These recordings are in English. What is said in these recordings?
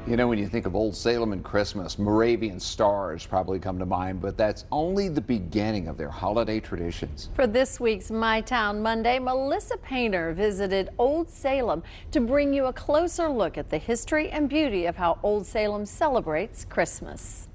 You know, when you think of Old Salem and Christmas, Moravian stars probably come to mind, but that's only the beginning of their holiday traditions. For this week's My Town Monday, Melissa Painter visited Old Salem to bring you a closer look at the history and beauty of how Old Salem celebrates Christmas.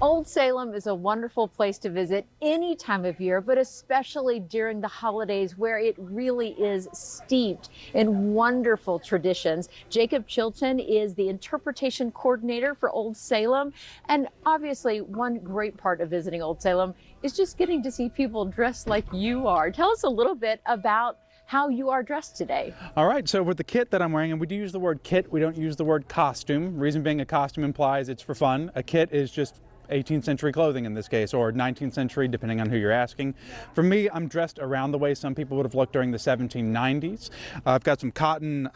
Old Salem is a wonderful place to visit any time of year, but especially during the holidays where it really is steeped in wonderful traditions. Jacob Chilton is the interpretation coordinator for Old Salem. And obviously, one great part of visiting Old Salem is just getting to see people dressed like you are. Tell us a little bit about how you are dressed today. All right, so with the kit that I'm wearing, and we do use the word kit, we don't use the word costume. Reason being, a costume implies it's for fun. A kit is just 18th century clothing in this case, or 19th century, depending on who you're asking. For me, I'm dressed around the way some people would have looked during the 1790s. I've got some cotton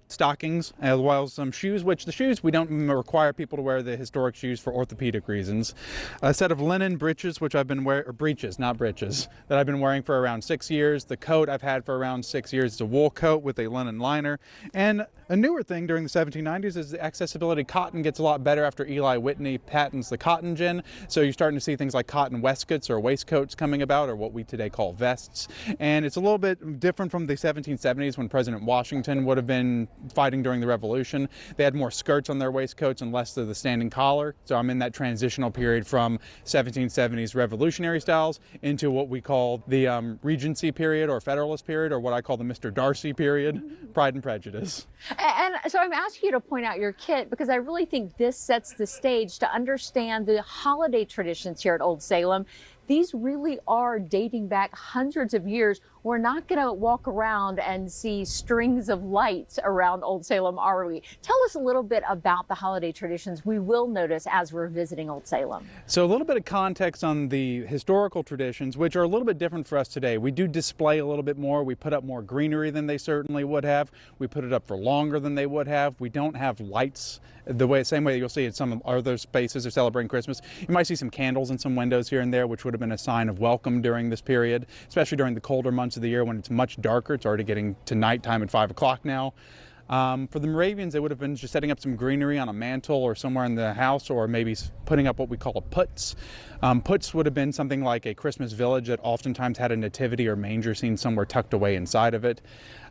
stockings as well as some shoes, which the shoes we don't require people to wear the historic shoes for orthopedic reasons. A set of linen breeches, which I've been wearing, breeches, not breeches, that I've been wearing for around 6 years. The coat I've had for around 6 years is a wool coat with a linen liner. And a newer thing during the 1790s is the accessibility. Cotton gets a lot better after Eli Whitney patents the cotton gin. So you're starting to see things like cotton waistcoats or waistcoats coming about, or what we today call vests. And it's a little bit different from the 1770s when President Washington would have been fighting during the Revolution. They had more skirts on their waistcoats and less of the standing collar. So I'm in that transitional period from 1770s revolutionary styles into what we call the Regency period or Federalist period, or what I call the Mr. Darcy period, Pride and Prejudice. And so I'm asking you to point out your kit because I really think this sets the stage to understand the holiday traditions here at Old Salem. These really are dating back hundreds of years. We're not going to walk around and see strings of lights around Old Salem, are we? Tell us a little bit about the holiday traditions we will notice as we're visiting Old Salem. So a little bit of context on the historical traditions, which are a little bit different for us today. We do display a little bit more. We put up more greenery than they certainly would have. We put it up for longer than they would have. We don't have lights same way you'll see at some other spaces are celebrating Christmas. You might see some candles in some windows here and there, which would have been a sign of welcome during this period, especially during the colder months of the year when it's much darker. It's already getting to nighttime at 5 o'clock now. For the Moravians, they would have been just setting up some greenery on a mantle or somewhere in the house, or maybe putting up what we call a putz. Putz would have been something like a Christmas village that oftentimes had a nativity or manger scene somewhere tucked away inside of it.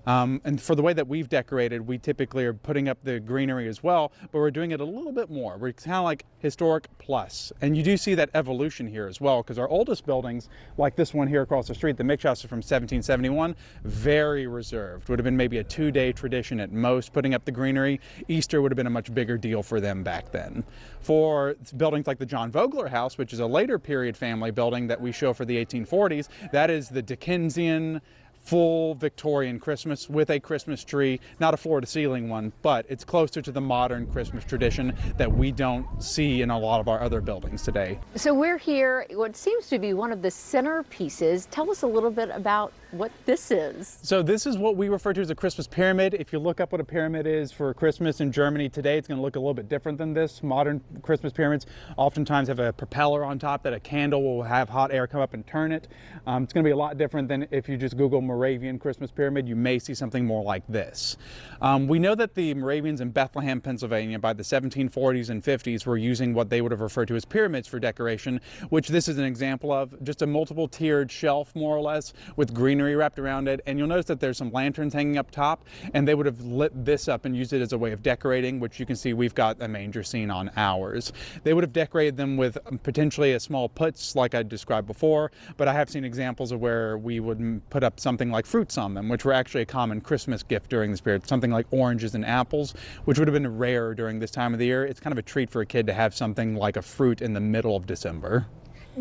And for the way that we've decorated, we typically are putting up the greenery as well, but we're doing it a little bit more. We're kind of like historic plus. And you do see that evolution here as well, because our oldest buildings, like this one here across the street, the Mix House is from 1771, very reserved. Would have been maybe a 2-day tradition at most, putting up the greenery. Easter would have been a much bigger deal for them back then. For buildings like the John Vogler House, which is a later period family building that we show for the 1840s, that is the Dickensian full Victorian Christmas with a Christmas tree, not a floor-to-ceiling one, but it's closer to the modern Christmas tradition that we don't see in a lot of our other buildings today. So we're here, what seems to be one of the centerpieces. Tell us a little bit about what this is. So this is what we refer to as a Christmas pyramid. If you look up what a pyramid is for Christmas in Germany today, it's going to look a little bit different than this. Modern Christmas pyramids oftentimes have a propeller on top that a candle will have hot air come up and turn it. It's going to be a lot different than if you just Google Moravian Christmas pyramid. You may see something more like this. We know that the Moravians in Bethlehem, Pennsylvania, by the 1740s and 50s were using what they would have referred to as pyramids for decoration, which this is an example of, just a multiple tiered shelf more or less with greenery wrapped around it. And you'll notice that there's some lanterns hanging up top, and they would have lit this up and used it as a way of decorating, which you can see we've got a manger scene on ours. They would have decorated them with potentially a small putz like I described before, but I have seen examples of where we would put up something like fruits on them, which were actually a common Christmas gift during this period, something like oranges and apples, which would have been rare during this time of the year. It's kind of a treat for a kid to have something like a fruit in the middle of December.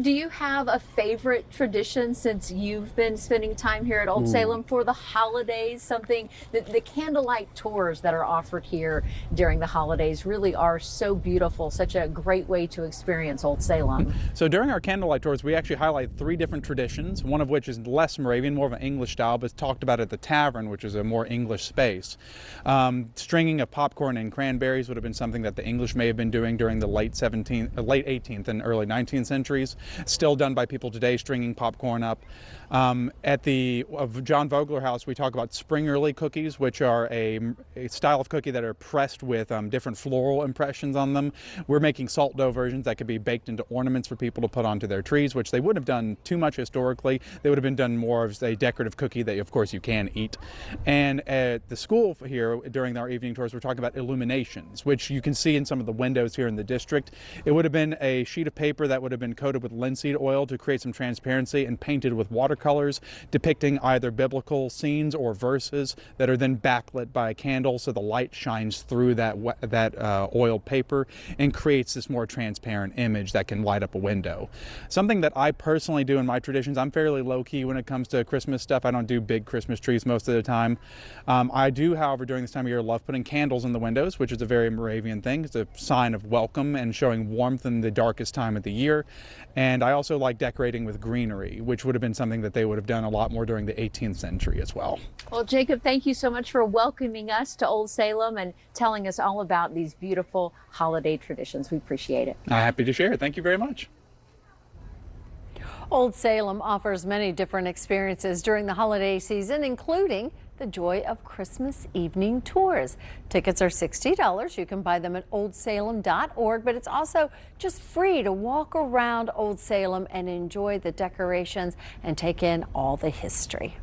Do you have a favorite tradition since you've been spending time here at Old Salem for the holidays? Something that the candlelight tours that are offered here during the holidays really are so beautiful, such a great way to experience Old Salem. So during our candlelight tours, we actually highlight 3 different traditions, one of which is less Moravian, more of an English style, but it's talked about at the tavern, which is a more English space. Stringing of popcorn and cranberries would have been something that the English may have been doing during the late 18th and early 19th centuries. still done by people today, stringing popcorn up. At the John Vogler House, we talk about spring-early cookies, which are a style of cookie that are pressed with different floral impressions on them. We're making salt dough versions that could be baked into ornaments for people to put onto their trees, which they wouldn't have done too much historically. They would have been done more as a decorative cookie that, of course, you can eat. And at the school here, during our evening tours, we're talking about illuminations, which you can see in some of the windows here in the district. It would have been a sheet of paper that would have been coated with linseed oil to create some transparency and painted with watercolors depicting either biblical scenes or verses that are then backlit by a candle, so the light shines through that oiled paper and creates this more transparent image that can light up a window. Something that I personally do in my traditions, I'm fairly low-key when it comes to Christmas stuff. I don't do big Christmas trees most of the time. I do, however, during this time of year, love putting candles in the windows, which is a very Moravian thing. It's a sign of welcome and showing warmth in the darkest time of the year. And I also like decorating with greenery, which would have been something that they would have done a lot more during the 18th century as well. Well, Jacob, thank you so much for welcoming us to Old Salem and telling us all about these beautiful holiday traditions. We appreciate it. I'm happy to share it. Thank you very much. Old Salem offers many different experiences during the holiday season, including the joy of Christmas evening tours. Tickets are $60. You can buy them at oldsalem.org, but it's also just free to walk around Old Salem and enjoy the decorations and take in all the history.